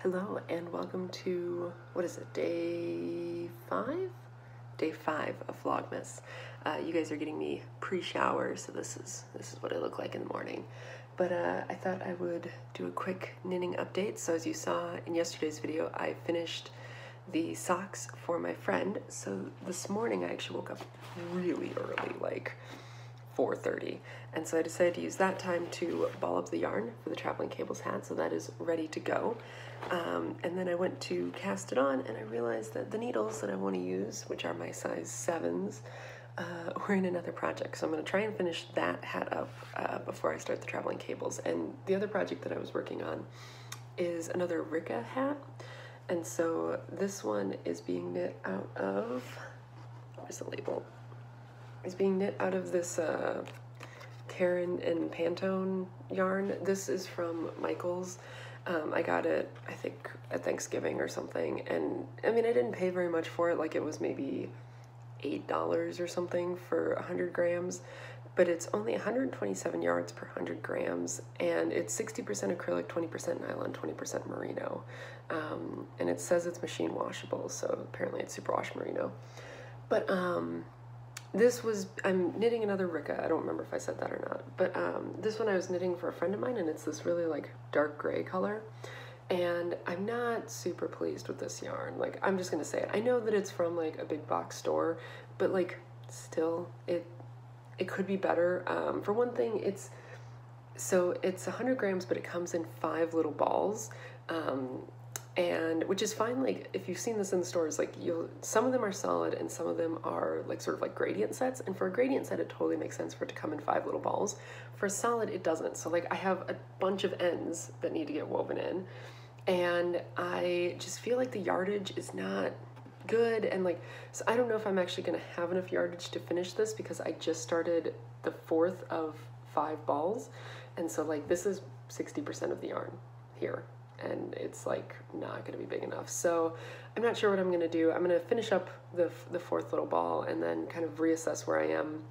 Hello and welcome to, what is it, day 5? Day 5 of Vlogmas. You guys are getting me pre-shower, so this is what I look like in the morning. But I thought I would do a quick knitting update. So as you saw in yesterday's video, I finished the socks for my friend. So this morning I actually woke up really early, like 4:30, and so I decided to use that time to ball up the yarn for the traveling cables hat, so that is ready to go. And then I went to cast it on, and I realized that the needles that I want to use, which are my size 7s, were in another project. So I'm going to try and finish that hat up before I start the traveling cables. And the other project that I was working on is another Rika hat, and so this one is being knit out of, where's the label? It's being knit out of this Karen and Pantone yarn. This is from Michael's. I got it, I think, at Thanksgiving or something. And I mean, I didn't pay very much for it. Like, it was maybe $8 or something for 100 grams. But it's only 127 yards per 100 grams. And it's 60% acrylic, 20% nylon, 20% merino. And it says it's machine washable. So apparently it's superwash merino. But this was, I'm knitting another Rika. I don't remember if I said that or not, but this one I was knitting for a friend of mine, and it's this really like dark gray color, and I'm not super pleased with this yarn. Like, I'm just gonna say it. I know that it's from like a big box store, but like still it could be better. For one thing, it's 100 grams, but it comes in 5 little balls. And which is fine. Like, if you've seen this in the stores, like, some of them are solid and some of them are like sort of like gradient sets, and for a gradient set it totally makes sense for it to come in 5 little balls. For a solid it doesn't. So like, I have a bunch of ends that need to get woven in, and I just feel like the yardage is not good. And like, so I don't know if I'm actually gonna have enough yardage to finish this, because I just started the 4th of 5 balls, and so like, this is 60% of the yarn here, and it's like not gonna be big enough. So I'm not sure what I'm gonna do. I'm gonna finish up the 4th little ball and then kind of reassess where I am,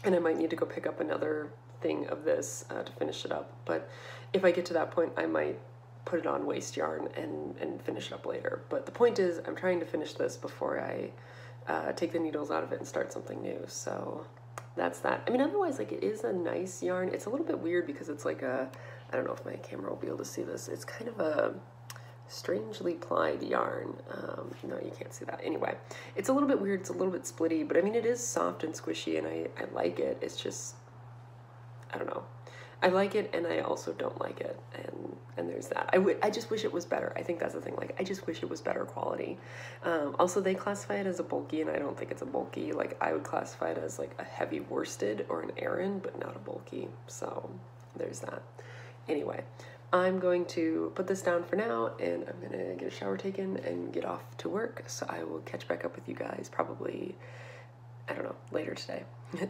and I might need to go pick up another thing of this to finish it up. But if I get to that point, I might put it on waste yarn and finish it up later. But the point is, I'm trying to finish this before I take the needles out of it and start something new. So that's that. I mean, otherwise, like, it is a nice yarn. It's a little bit weird because it's like a, I don't know if my camera will be able to see this. It's kind of a strangely plied yarn. No, you can't see that. Anyway, it's a little bit weird. It's a little bit splitty, but I mean, it is soft and squishy, and I like it. It's just, I don't know. I like it, and I also don't like it, and there's that. I just wish it was better. I think that's the thing. Like, I just wish it was better quality. Also, they classify it as a bulky, and I don't think it's a bulky. Like, I would classify it as like a heavy worsted or an Aran, but not a bulky. So there's that. Anyway, I'm going to put this down for now, and I'm gonna get a shower taken and get off to work. So I will catch back up with you guys probably, I don't know, later today.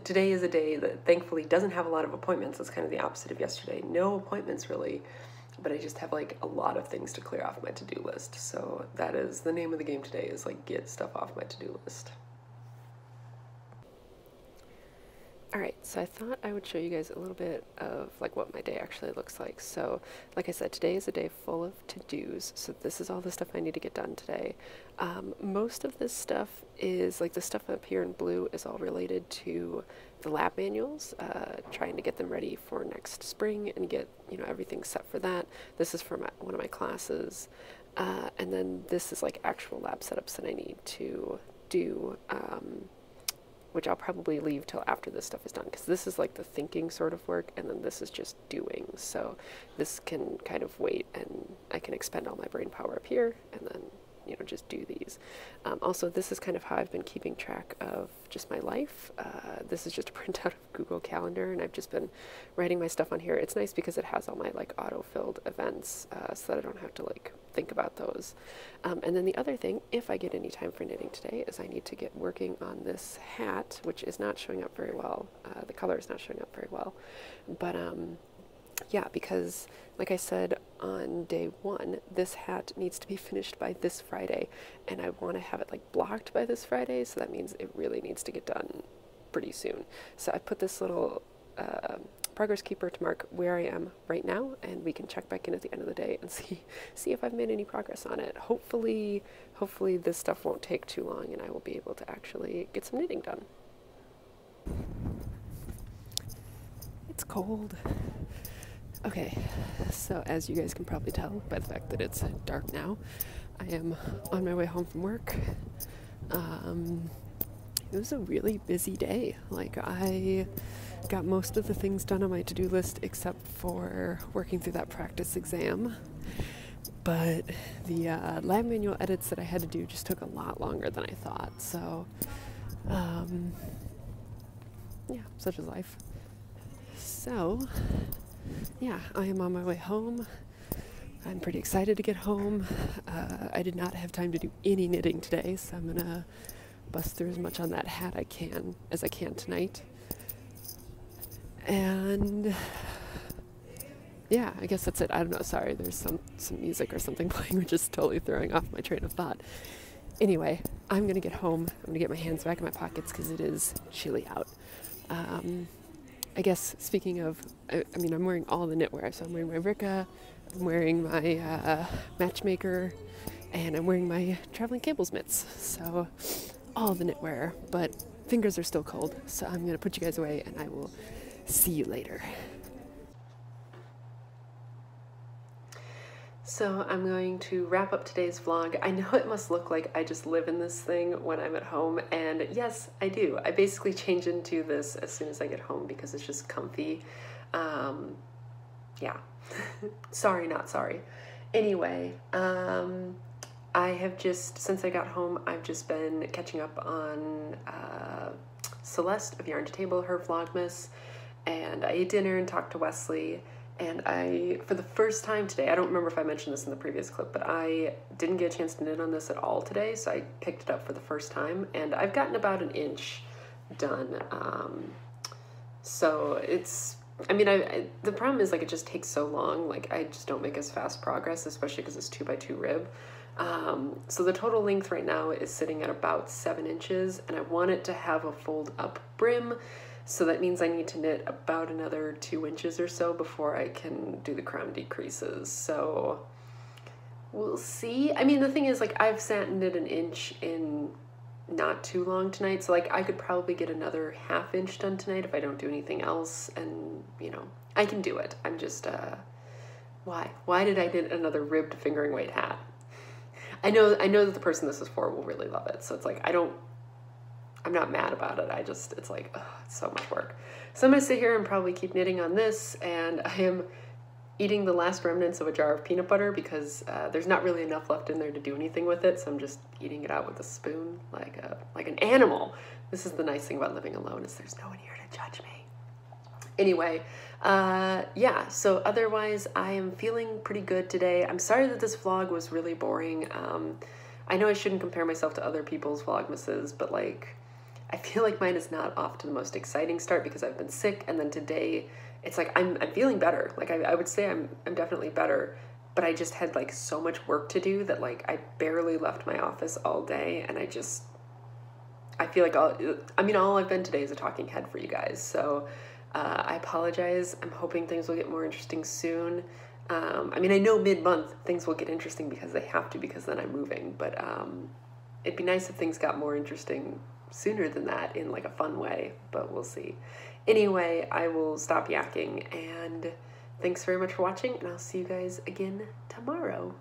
Today is a day that thankfully doesn't have a lot of appointments. It's kind of the opposite of yesterday. No appointments really, but I just have like a lot of things to clear off my to-do list. So that is the name of the game today, is like, get stuff off my to-do list. Alright, so I thought I would show you guys a little bit of like what my day actually looks like. So like I said, today is a day full of to-dos, so this is all the stuff I need to get done today. Most of this stuff is, like, the stuff up here in blue is all related to the lab manuals, trying to get them ready for next spring and get, you know, everything set for that. This is for one of my classes, and then this is like actual lab setups that I need to do, which I'll probably leave till after this stuff is done, because this is like the thinking sort of work, and then this is just doing. So this can kind of wait, and I can expend all my brain power up here, and then, you know, just do these. Also, this is kind of how I've been keeping track of just my life. This is just a printout of Google Calendar, and I've just been writing my stuff on here. It's nice because it has all my like auto-filled events, so that I don't have to like think about those. And then the other thing, if I get any time for knitting today, is I need to get working on this hat, which is not showing up very well. The color is not showing up very well, but yeah, because like I said on day 1, this hat needs to be finished by this Friday, and I want to have it like blocked by this Friday, so that means it really needs to get done pretty soon. So I put this little progress keeper to mark where I am right now, and we can check back in at the end of the day and see if I've made any progress on it. Hopefully this stuff won't take too long and I will be able to actually get some knitting done. It's cold. Okay, so as you guys can probably tell by the fact that it's dark now, I am on my way home from work. It was a really busy day. Like, I got most of the things done on my to-do list except for working through that practice exam. But the lab manual edits that I had to do just took a lot longer than I thought. So, yeah, such is life. So, yeah, I am on my way home. I'm pretty excited to get home. I did not have time to do any knitting today, so I'm gonna bust through as much on that hat as I can tonight. And yeah, I guess that's it. I don't know, sorry, there's some music or something playing, which is totally throwing off my train of thought. Anyway, I'm gonna get home. I'm gonna get my hands back in my pockets because it is chilly out. I guess speaking of, I mean, I'm wearing all the knitwear. So I'm wearing my Ricka, I'm wearing my Matchmaker, and I'm wearing my traveling cables mitts. So all the knitwear, but fingers are still cold. So I'm gonna put you guys away and I will see you later. So I'm going to wrap up today's vlog. I know it must look like I just live in this thing when I'm at home, and yes, I do. I basically change into this as soon as I get home because it's just comfy. Yeah. Sorry, not sorry. Anyway, I have just, since I got home, I've just been catching up on Celeste of Yarn to Table, her Vlogmas, and I ate dinner and talked to Wesley. And I, for the first time today, I don't remember if I mentioned this in the previous clip, but I didn't get a chance to knit on this at all today, so I picked it up for the first time, and I've gotten about an inch done. So it's, I mean, the problem is, like, it just takes so long. Like, I just don't make as fast progress, especially because it's 2x2 rib. So the total length right now is sitting at about 7 inches, and I want it to have a fold up brim. So that means I need to knit about another 2 inches or so before I can do the crown decreases. So we'll see. I mean, the thing is, like, I've sat and knit an inch in not too long tonight. So, like, I could probably get another ½ inch done tonight if I don't do anything else. And, you know, I can do it. I'm just, why did I knit another ribbed fingering weight hat? I know that the person this is for will really love it. So it's like, I'm not mad about it. It's like, ugh, it's so much work. So I'm gonna sit here and probably keep knitting on this, and I am eating the last remnants of a jar of peanut butter because there's not really enough left in there to do anything with it, so I'm just eating it out with a spoon like an animal. This is the nice thing about living alone, is there's no one here to judge me. Anyway, yeah, so otherwise I am feeling pretty good today. I'm sorry that this vlog was really boring. I know I shouldn't compare myself to other people's Vlogmases, but, like, I feel like mine is not off to the most exciting start because I've been sick, and then today it's like I'm feeling better. Like, I would say I'm definitely better, but I just had, like, so much work to do that, like, I barely left my office all day, and I feel like all I've been today is a talking head for you guys. So I apologize. I'm hoping things will get more interesting soon. I mean, I know mid-month things will get interesting because they have to, because then I'm moving, but it'd be nice if things got more interesting sooner than that in, like, a fun way, but we'll see. Anyway, I will stop yakking, and thanks very much for watching, and I'll see you guys again tomorrow.